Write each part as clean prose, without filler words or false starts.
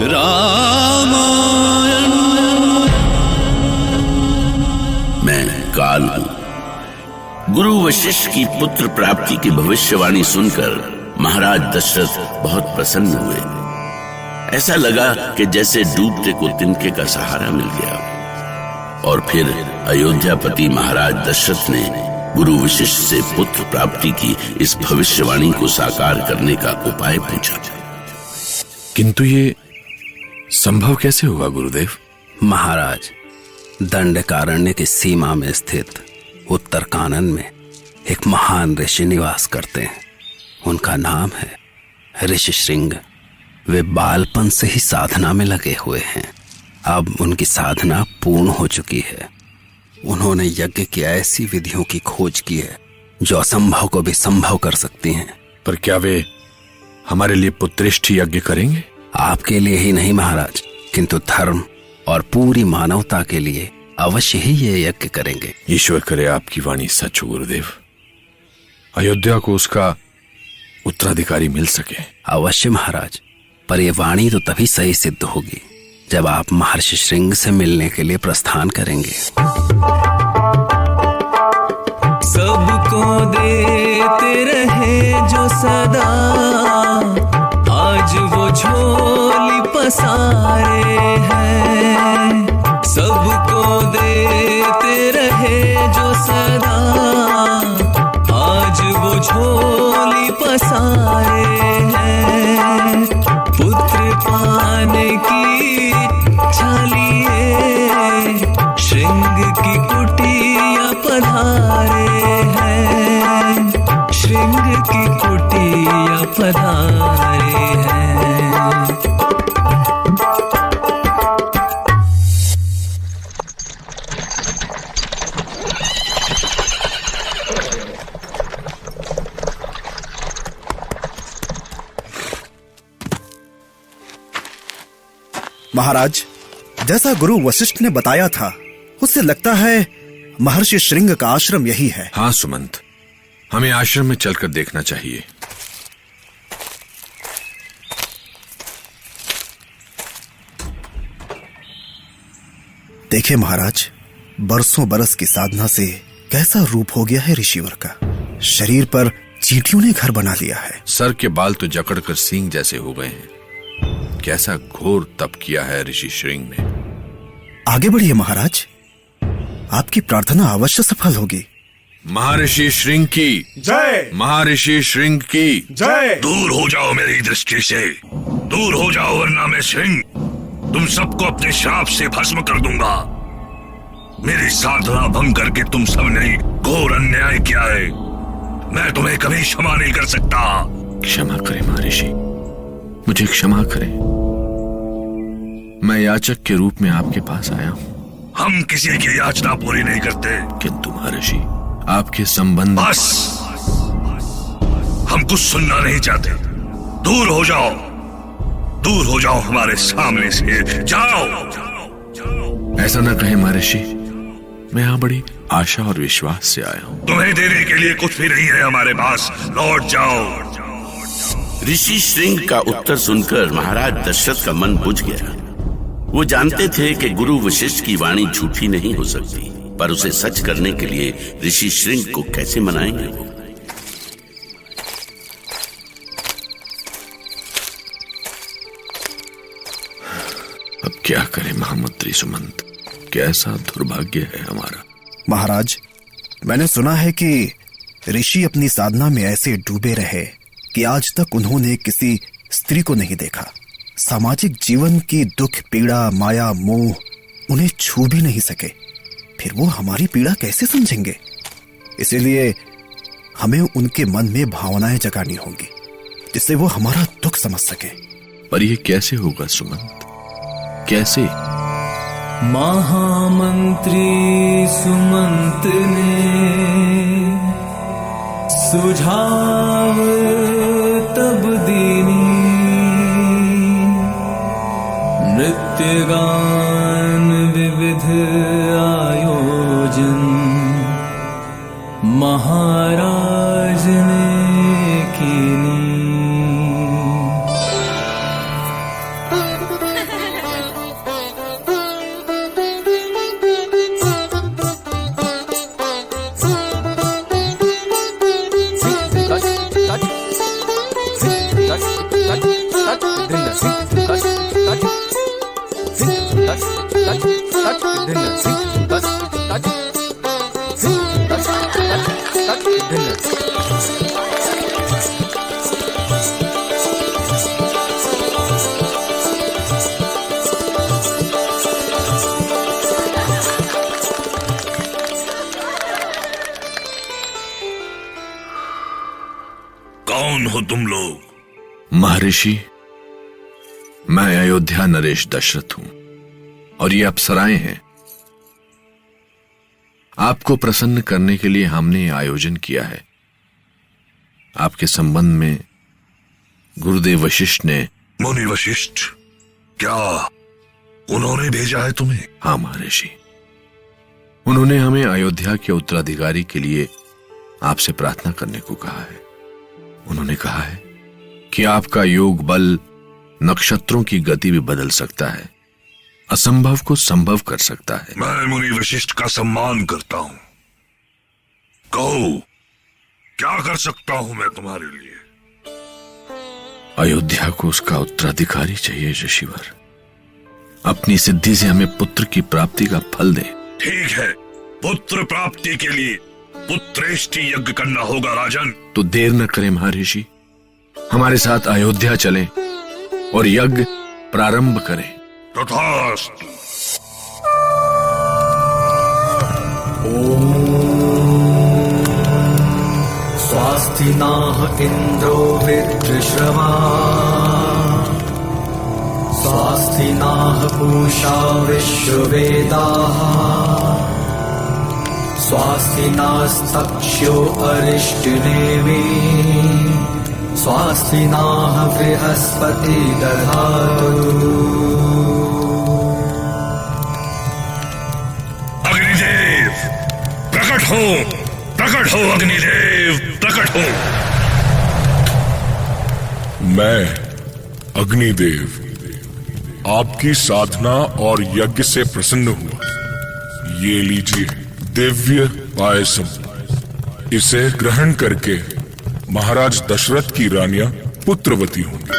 रामायण। मैं काल हूं। गुरु वशिष्ठ की पुत्र प्राप्ति की भविष्यवाणी सुनकर महाराज दशरथ बहुत प्रसन्न हुए। ऐसा लगा कि जैसे डूबते को तिनके का सहारा मिल गया। और फिर अयोध्यापति महाराज दशरथ ने गुरु वशिष्ठ से पुत्र प्राप्ति की इस भविष्यवाणी को साकार करने का उपाय पूछा। किंतु ये संभव कैसे हुआ गुरुदेव? महाराज, दंडकारण्य की सीमा में स्थित उत्तर कानन में एक महान ऋषि निवास करते हैं। उनका नाम है ऋषि श्रृंग। वे बालपन से ही साधना में लगे हुए हैं। अब उनकी साधना पूर्ण हो चुकी है। उन्होंने यज्ञ की ऐसी विधियों की खोज की है जो असंभव को भी संभव कर सकती हैं। पर क्या वे हमारे लिए पुत्रेष्ठ यज्ञ करेंगे? आपके लिए ही नहीं महाराज, किंतु धर्म और पूरी मानवता के लिए अवश्य ही ये यज्ञ करेंगे। ईश्वर करे आपकी वाणी सच हो गुरुदेव। अयोध्या को उसका उत्तराधिकारी मिल सके। अवश्य महाराज, पर यह वाणी तो तभी सही सिद्ध होगी जब आप महर्षि श्रृंग से मिलने के लिए प्रस्थान करेंगे। सबको देते रहे जो सदा, आज वो झोली पसारे हैं। सबको देते रहे जो सदा, आज वो झोली पसारे हैं। पुत्र पाने की इच्छा लिए श्रृंग की कुटिया पधारे हैं। श्रृंग की कुटिया पधारे हैं। महाराज, जैसा गुरु वशिष्ठ ने बताया था, उससे लगता है महर्षि श्रृंग का आश्रम यही है। हाँ सुमंत, हमें आश्रम में चलकर देखना चाहिए। देखे महाराज, बरसों बरस की साधना से कैसा रूप हो गया है ऋषिवर का। शरीर पर चींटियों ने घर बना लिया है। सर के बाल तो जकड़कर सींग जैसे हो गए हैं। कैसा घोर तप किया है ऋषि श्रृंग ने। आगे बढ़िए महाराज, आपकी प्रार्थना अवश्य सफल होगी। महर्षि श्रृंग की जय। महर्षि श्रृंग की जय। दूर हो जाओ मेरी दृष्टि से, दूर हो जाओ, वरना मैं श्रृंग तुम सबको अपने श्राप से भस्म कर दूंगा। मेरी साधना भंग करके तुम सबने घोर अन्याय किया है। मैं तुम्हें कभी क्षमा नहीं कर सकता। क्षमा करें महर्षि, मुझे क्षमा करें। मैं याचक के रूप में आपके पास आया हूं। हम किसी की याचना पूरी नहीं करते। किंतु महर्षि, आपके संबंध। बस, हम कुछ सुनना नहीं चाहते। दूर हो जाओ, दूर हो जाओ हमारे सामने से, जाओ। ऐसा न कहे महर्षि, मैं यहाँ बड़ी आशा और विश्वास से आया हूँ। तुम्हें देने के लिए कुछ भी नहीं है हमारे पास, लौट जाओ। ऋषि श्रृंग का उत्तर सुनकर महाराज दशरथ का मन बुझ गया। वो जानते थे कि गुरु वशिष्ठ की वाणी झूठी नहीं हो सकती, पर उसे सच करने के लिए ऋषि श्रृंग को कैसे मनाएंगे वो। अब क्या करें महामंत्री सुमंत, कैसा दुर्भाग्य है हमारा। महाराज, मैंने सुना है कि ऋषि अपनी साधना में ऐसे डूबे रहे कि आज तक उन्होंने किसी स्त्री को नहीं देखा। सामाजिक जीवन की दुख, पीड़ा, माया, मोह उन्हें छू भी नहीं सके। फिर वो हमारी पीड़ा कैसे समझेंगे? इसीलिए हमें उनके मन में भावनाएं जगानी होंगी जिससे वो हमारा दुख समझ सके। पर ये कैसे होगा सुमंत, कैसे? महामंत्री सुमंत ने सुझाव तब दीनी, नृत्य गान विविध आयोजन महाराज ने कीनी। हो तुम लोग? महर्षि, मैं अयोध्या नरेश दशरथ हूं और ये अप्सराएं हैं। आपको प्रसन्न करने के लिए हमने ये आयोजन किया है। आपके संबंध में गुरुदेव वशिष्ठ ने। मुनि वशिष्ठ? क्या उन्होंने भेजा है तुम्हें? हाँ महर्षि, उन्होंने हमें अयोध्या के उत्तराधिकारी के लिए आपसे प्रार्थना करने को कहा है। उन्होंने कहा है कि आपका योग बल नक्षत्रों की गति भी बदल सकता है, असंभव को संभव कर सकता है। मैं मुनि वशिष्ठ का सम्मान करता हूं। कहो, क्या कर सकता हूं मैं तुम्हारे लिए? अयोध्या को उसका उत्तराधिकारी चाहिए ऋषिवर। अपनी सिद्धि से हमें पुत्र की प्राप्ति का फल दे। ठीक है, पुत्र प्राप्ति के लिए पुत्रेष्टि यज्ञ करना होगा राजन। तो देर न करें महर्षि, हमारे साथ अयोध्या चलें और यज्ञ प्रारंभ करें। तथास्तु। स्वास्ति नाह इन्द्रो वृत्रश्रवा, स्वास्ति नाह पूषा विश्ववेदाः, स्वास्ति नास्तक्ष्यो अरिष्टनेमि, स्वास्ति नाह बृहस्पति दधातु। अग्निदेव प्रकट हो, प्रकट हो अग्निदेव, प्रकट हो। मैं अग्निदेव आपकी साधना और यज्ञ से प्रसन्न हुआ। ये लीजिए दिव्य पायसम, इसे ग्रहण करके महाराज दशरथ की रानियां पुत्रवती होंगी।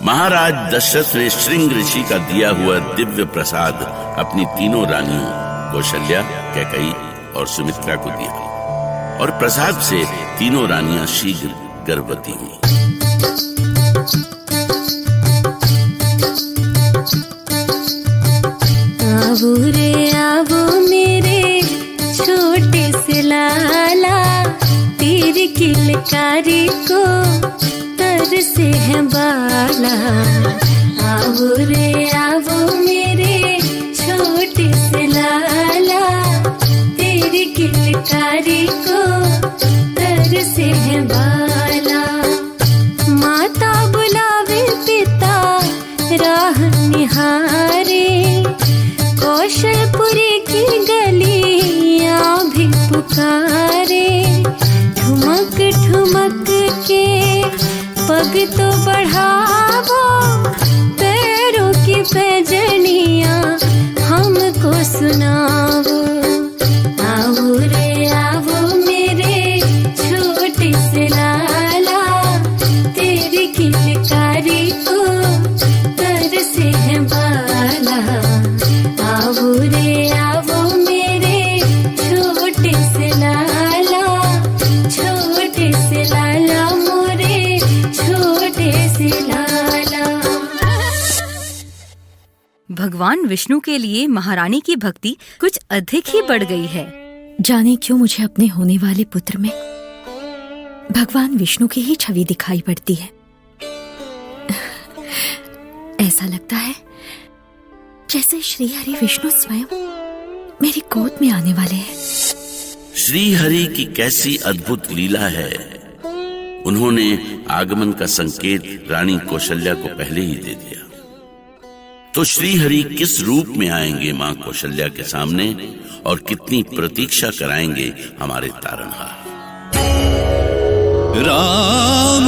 महाराज दशरथ ने श्रृंग ऋषि का दिया हुआ दिव्य प्रसाद अपनी तीनों रानियों कौशल्या, कैकेयी और सुमित्रा को दिया और प्रसाद से तीनों रानियां शीघ्र गर्भवती हुई। आवो रे आवो मेरे छोटे से लाला, तेरी किलकारी को तरसे है बाला। आवो रे आवो मेरे छोटे से लाला, तेरी किलकारी को तरसे है बाला। माता बुलावे पिता राह निहारे, कौशलपुरी की गलियां भी पुकारे। ठुमक ठुमक के पग तो बढ़ावो, पैरों की पैजनियां हमको सुनावो। आओ रे आओ मेरे छोटे से लाला, तेरी किलकारी को तरसे है बाला। आओ रे आओ मेरे छोटे से लाला, छोटे से लाला मोरे छोटे से लाला। भगवान विष्णु के लिए महारानी की भक्ति कुछ अधिक ही बढ़ गई है। जाने क्यों मुझे अपने होने वाले पुत्र में भगवान विष्णु की ही छवि दिखाई पड़ती है। ऐसा लगता है जैसे श्री हरि विष्णु स्वयं मेरी गोद में आने वाले हैं। श्री हरि की कैसी अद्भुत लीला है। उन्होंने आगमन का संकेत रानी कौशल्या को पहले ही दे दिया। तो श्री हरि किस रूप में आएंगे मां कौशल्या के सामने और कितनी प्रतीक्षा कराएंगे हमारे तारनहार। राम